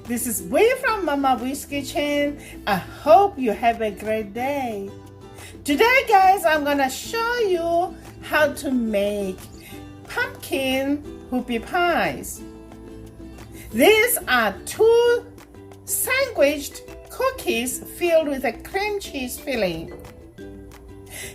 This is Wee from Mama Wee's Kitchen. I hope you have a great day. Today, guys, I'm gonna show you how to make pumpkin whoopie pies. These are 2 sandwiched cookies filled with a cream cheese filling.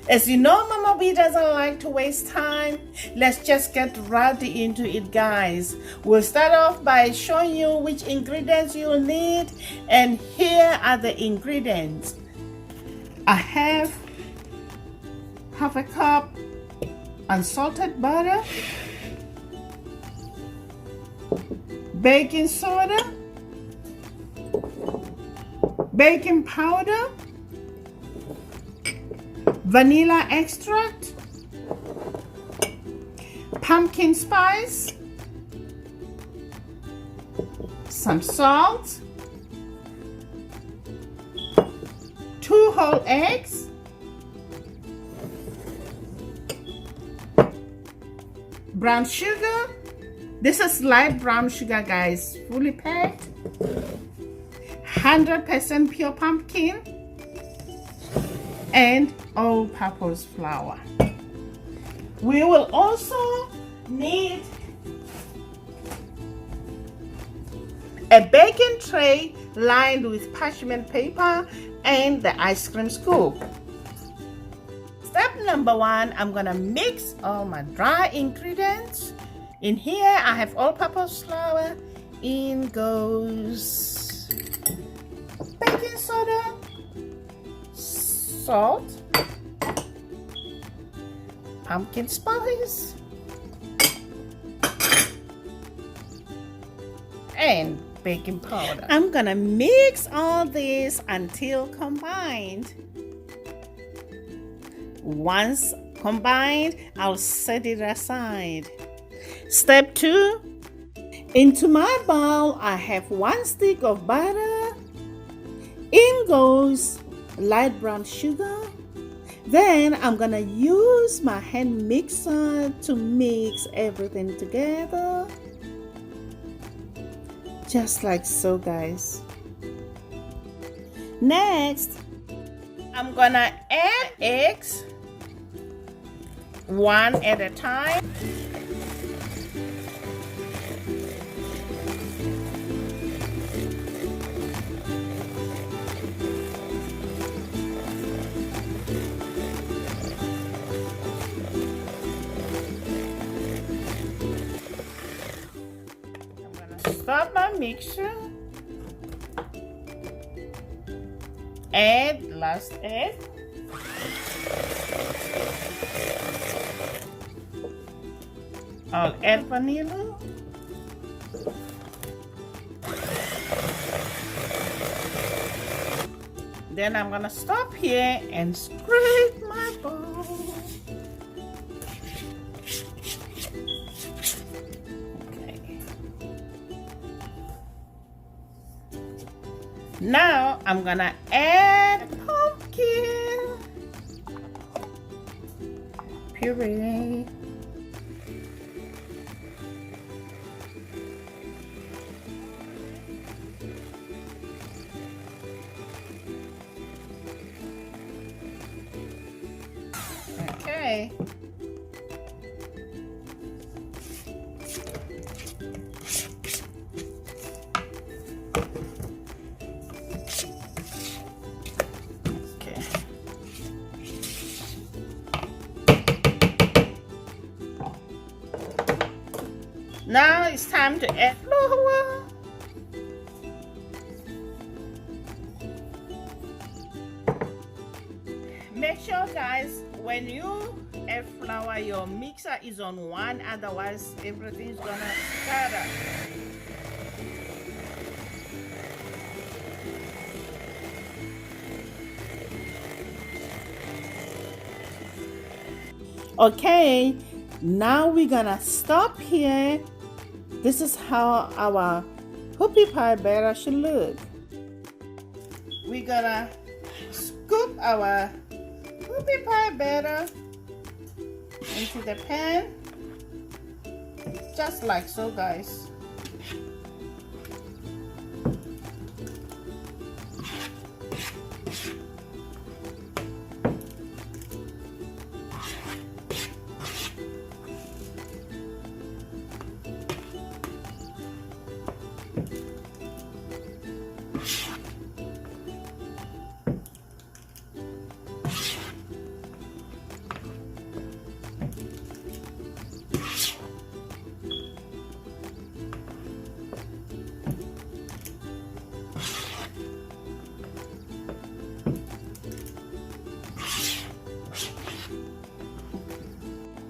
As you know, Mama Wee doesn't like to waste time. Let's just get right into it, guys. We'll start off by showing you which ingredients you'll need, and here are the ingredients. I have half a cup unsalted butter, baking soda, baking powder, vanilla extract, pumpkin spice, some salt, 2 whole eggs, brown sugar. This is light brown sugar, guys, fully packed, 100% pure pumpkin, and all-purpose flour. We will also need a baking tray lined with parchment paper and the ice cream scoop. Step number 1, I'm gonna mix all my dry ingredients. In here I have all-purpose flour. In goes baking soda, salt, pumpkin spice, and baking powder. I'm gonna mix all this until combined. Once combined, I'll set it aside. Step 2, into my bowl I have 1 stick of butter. In goes light brown sugar. Then I'm gonna use my hand mixer to mix everything together, just like so, guys. Next, I'm gonna add eggs 1 at a time. Stop my mixture. Add last egg. I'll add vanilla. Then I'm gonna stop here and scrape my bowl. Now I'm gonna add pumpkin puree. Okay. Now it's time to add flour. Make sure, guys, when you add flour, your mixer is on 1, otherwise everything is gonna scatter. Okay, now we're gonna stop here. This is how our whoopie pie batter should look. We're gonna scoop our whoopie pie batter into the pan, just like so, guys.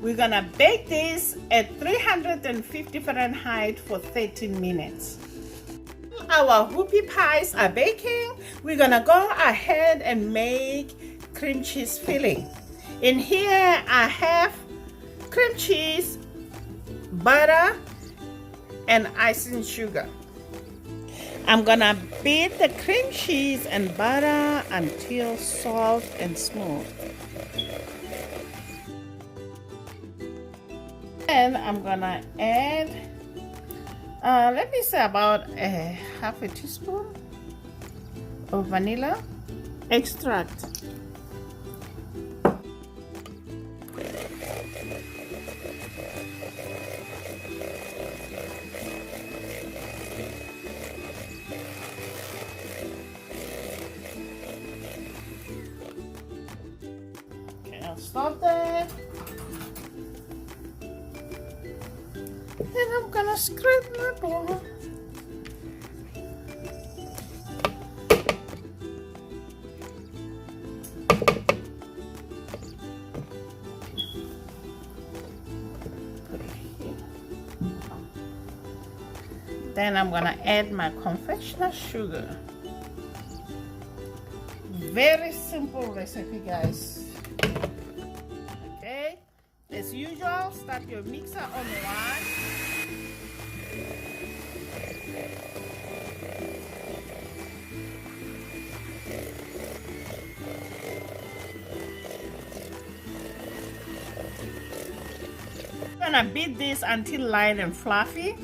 We're gonna bake this at 350 Fahrenheit for 13 minutes. Our whoopie pies are baking. We're gonna go ahead and make cream cheese filling. In here I have cream cheese, butter, and icing sugar. I'm gonna beat the cream cheese and butter until soft and smooth. And I'm gonna add, let me say about half a teaspoon of vanilla extract. Okay, I'll stop there. And I'm gonna scrape my bowl. Then I'm gonna add my confectioner sugar. Very simple recipe, guys. Okay, as usual, start your mixer on 1. I'm gonna beat this until light and fluffy.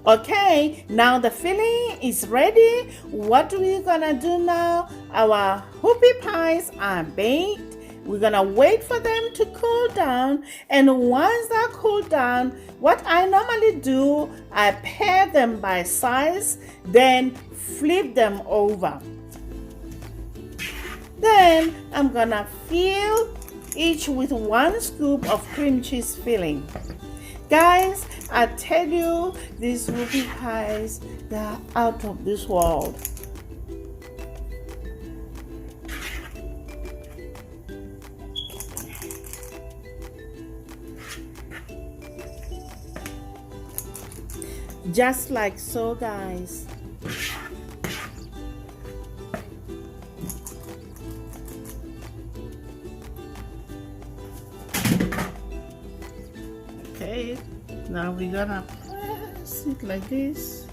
Okay, now the filling is ready. What we're gonna do now, our whoopie pies are baked. We're gonna wait for them to cool down, and once they're cooled down, what I normally do, I pair them by size, then flip them over. Then I'm gonna fill each with 1 scoop of cream cheese filling. Guys, I tell you, these whoopie pies, they're out of this world. Just like so, guys. Okay, now we're gonna press it like this.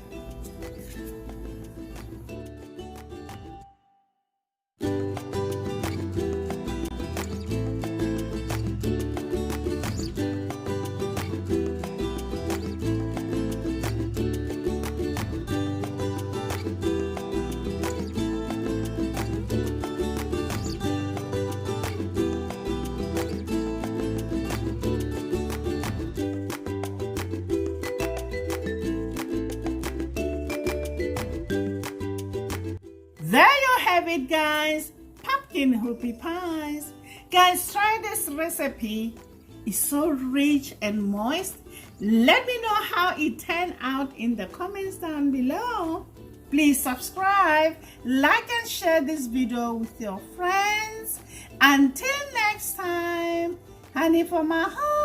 There you have it, guys. Pumpkin whoopie pies. Guys, try this recipe. It's so rich and moist. Let me know how it turned out in the comments down below. Please subscribe, like and share this video with your friends. Until next time, honey for my heart.